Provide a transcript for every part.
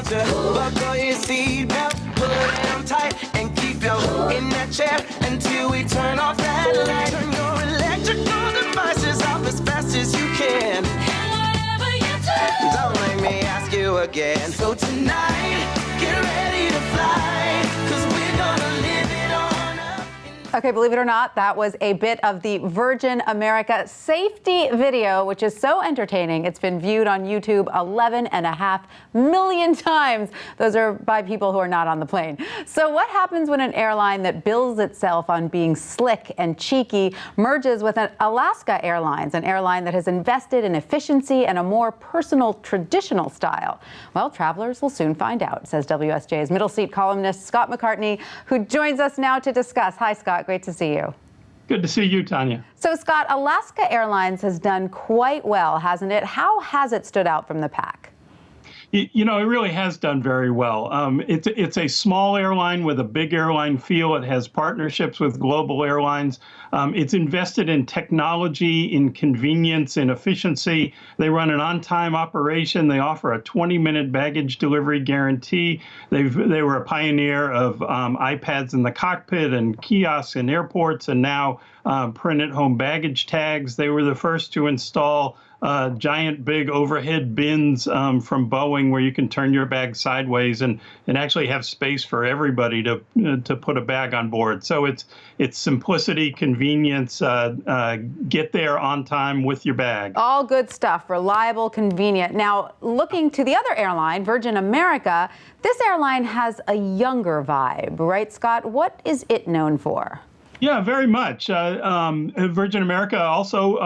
about you. Buckle your seatbelt, put it on tight, and keep your in that chair until we turn off that light. Turn your electrical devices off as fast as you can. And whatever you do, don't make me ask you again. So tonight, get ready to fly, 'cause we're gonna live it on up. Okay, believe it or not, that was a bit of the Virgin America safety video, which is so entertaining. It's been viewed on YouTube 11.5 million times. Those are by people who are not on the plane. So what happens when an airline that bills itself on being slick and cheeky merges with an Alaska Airlines, an airline that has invested in efficiency and a more personal, traditional style? Well, travelers will soon find out, says WSJ's middle seat columnist Scott McCartney, who joins us now to discuss. Hi, Scott. Great to see you. Good to see you, Tanya. So, Scott, Alaska Airlines has done quite well, hasn't it? How has it stood out from the pack? You know, it really has done very well. It's a small airline with a big airline feel. It has partnerships with global airlines. It's invested in technology, in convenience, in efficiency. They run an on-time operation. They offer a 20-minute baggage delivery guarantee. They were a pioneer of iPads in the cockpit and kiosks in airports, and now printed home baggage tags. They were the first to install giant big overhead bins from Boeing where you can turn your bag sideways and actually have space for everybody to put a bag on board. So it's simplicity, convenience, get there on time with your bag. All good stuff, reliable, convenient. Now, looking to the other airline, Virgin America, this airline has a younger vibe, right, Scott? What is it known for? Yeah, very much. Virgin America also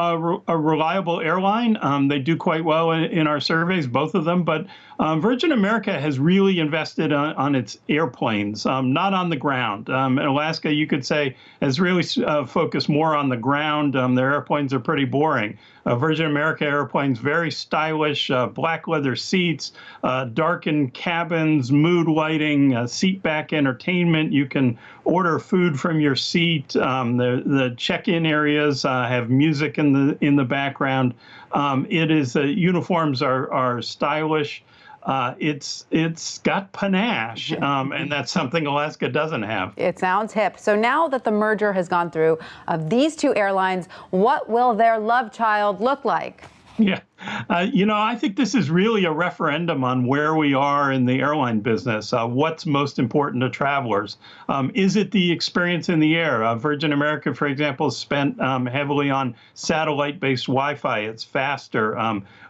a reliable airline. They do quite well in our surveys, both of them. But Virgin America has really invested on its airplanes, not on the ground. Alaska, you could say, has really focused more on the ground. Their airplanes are pretty boring. Virgin America airplanes, very stylish, black leather seats, darkened cabins, mood lighting, seat back entertainment. You can order food from your seat. The check-in areas have music in the background. Uniforms are stylish. It's got panache, and that's something Alaska doesn't have. It sounds hip. So now that the merger has gone through of these two airlines, what will their love child look like? Yeah. I think this is really a referendum on where we are in the airline business. What's most important to travelers? Is it the experience in the air? Virgin America, for example, spent heavily on satellite-based Wi-Fi. It's faster.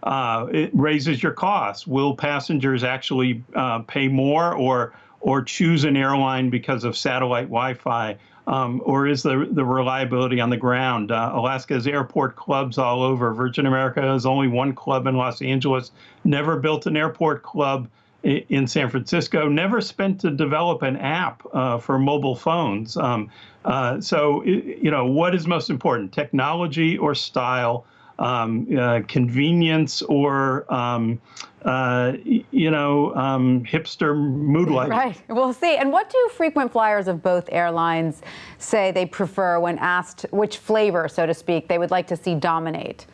It raises your costs. Will passengers actually pay more or choose an airline because of satellite Wi-Fi? Or is the reliability on the ground? Alaska has airport clubs all over. Virgin America has only one club in Los Angeles, never built an airport club in San Francisco, never spent to develop an app for mobile phones. So, what is most important, technology or style? Convenience or, hipster mood lighting. Right. We'll see. And what do frequent flyers of both airlines say they prefer when asked which flavor, so to speak, they would like to see dominate?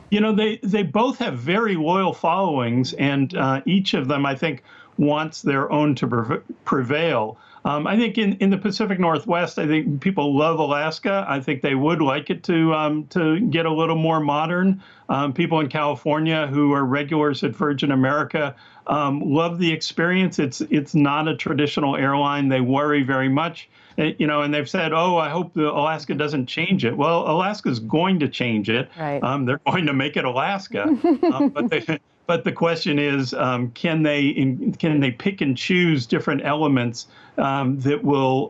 They both have very loyal followings, and each of them, I think, wants their own to prevail. I think in the Pacific Northwest, I think people love Alaska. I think they would like it to get a little more modern. People in California who are regulars at Virgin America love the experience. It's not a traditional airline. They worry very much. And they've said, I hope Alaska doesn't change it. Well, Alaska's going to change it. Right. They're going to make it Alaska. But the question is, can they pick and choose different elements that will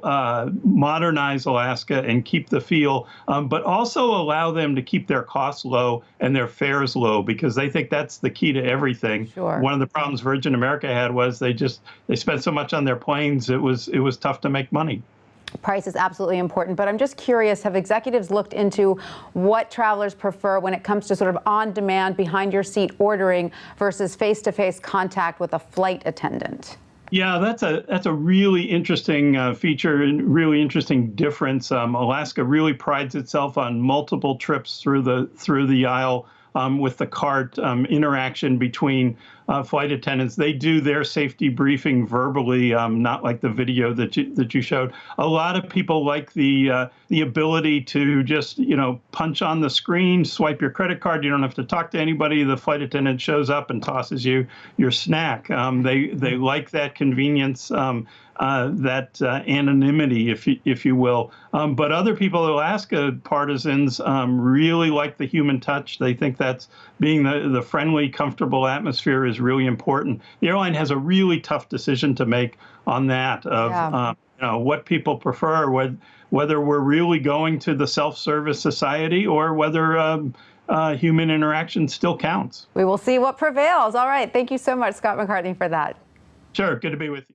modernize Alaska and keep the feel, but also allow them to keep their costs low and their fares low, because they think that's the key to everything. Sure. One of the problems Virgin America had was they spent so much on their planes, it was tough to make money. Price is absolutely important, but I'm just curious, have executives looked into what travelers prefer when it comes to sort of on-demand, behind-your-seat ordering versus face-to-face contact with a flight attendant? Yeah, that's a really interesting feature and really interesting difference. Alaska really prides itself on multiple trips through the aisle with the cart, interaction between flight attendants. They do their safety briefing verbally, not like the video that you showed. A lot of people like the ability to just punch on the screen, swipe your credit card. You don't have to talk to anybody. The flight attendant shows up and tosses you your snack. They like that convenience. That anonymity, if you will. But other people, Alaska partisans, really like the human touch. They think that's being the friendly, comfortable atmosphere is really important. The airline has a really tough decision to make on that of what people prefer, whether we're really going to the self-service society or whether human interaction still counts. We will see what prevails. All right. Thank you so much, Scott McCartney, for that. Sure. Good to be with you.